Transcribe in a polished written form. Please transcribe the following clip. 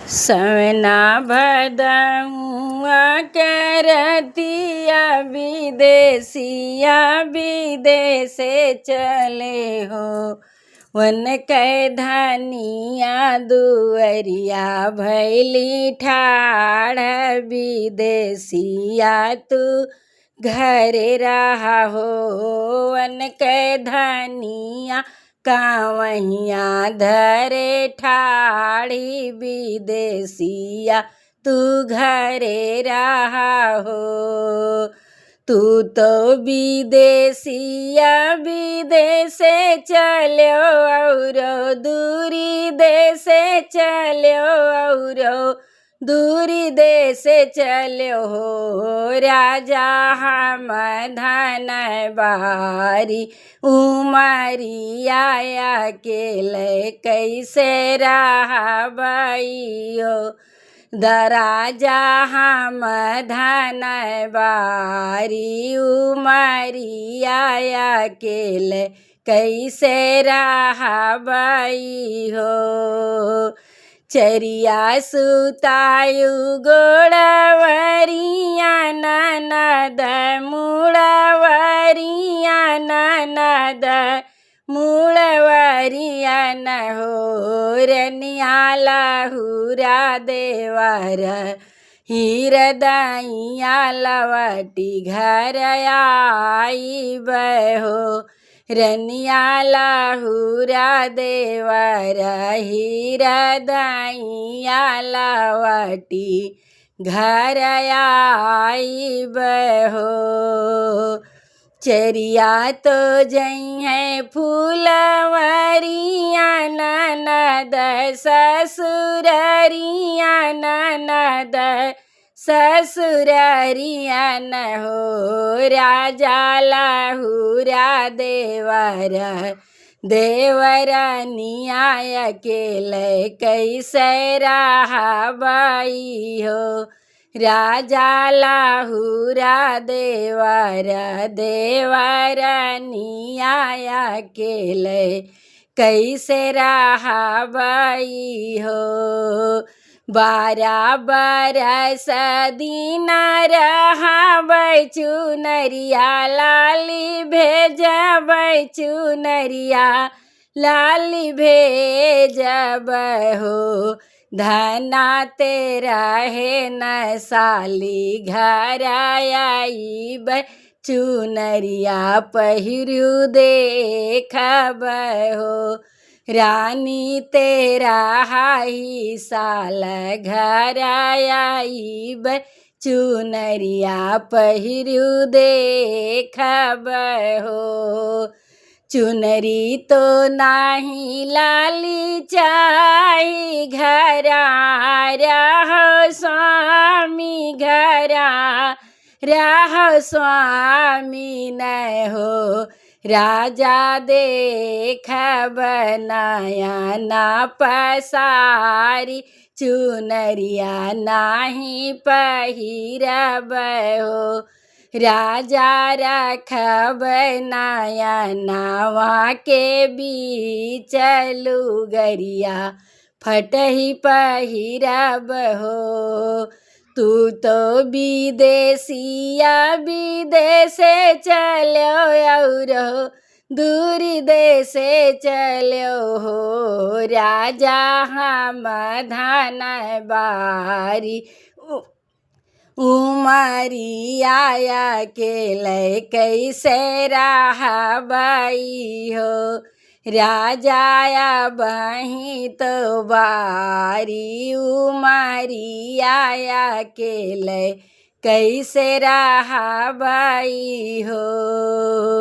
सवना भदहुआ करतिया विदेसिया विदेशे चले हो। वन कै धनिया दुअरिया भैली ठाड़ विदेसिया तू घरे रहा हो। वन कै धनिया कावहिया धरे ठाड़ी विदेसिया तू घरे रहा हो। तू तो विदेसिया विदेशे चलो औरो दूरी देशे चलो औरो दूरी देशे चलो हो। राजा हम धन बारी उमरिया अकेले कैसे रहबइयो। दराजा हम धन बारी उमरिया अकेले कैसे रहबइयो। चरिया सुतायु गोड़वरिया ननद मुड़वरिया ननद मुड़वरिया न हो। रनिया लहुरा देवर हिरदैया लवटी घर आई बहो। रनिया लहुरा देवर हिरदैया लवटी घर आई बहो। चरिया तो जइहे फूलवरिया ननद ससुररिया ननद ससुररिया न हो। राजा लहुरा देवर देवरनिया अकेले कैसे रहबइयो। राजा लहुरा देवर देवरनिया अकेले कैसे रहबइयो। 12 बरस दिन रहबै चुनरिया लाली भेजबै चुनरिया लाली भेजब हो। धना तेरा है न साली घर आइब चुनरिया पहिरू देखब हो। रानी तेरा हाई साल घर आइब चुनरिया पहिरू देखब हो। चुनरी तो नाही लाली चाही घरा रहो स्वामी घरा रहो स्वामी न हो। राजा देखब नया ना पसारी चुनरिया नाही पहिरब हो। राजा रखब नया नावा के बीच लुगरिया फटही पहिरब हो। तू तो विदेसिया विदेशे चलो औरो दूरी देशे चलो हो। राजा हम धन बारी उमरिया अकेले कैसे रहबइयो। राजा बही तो बारी उमरिया अकेले कैसे रहबइयो।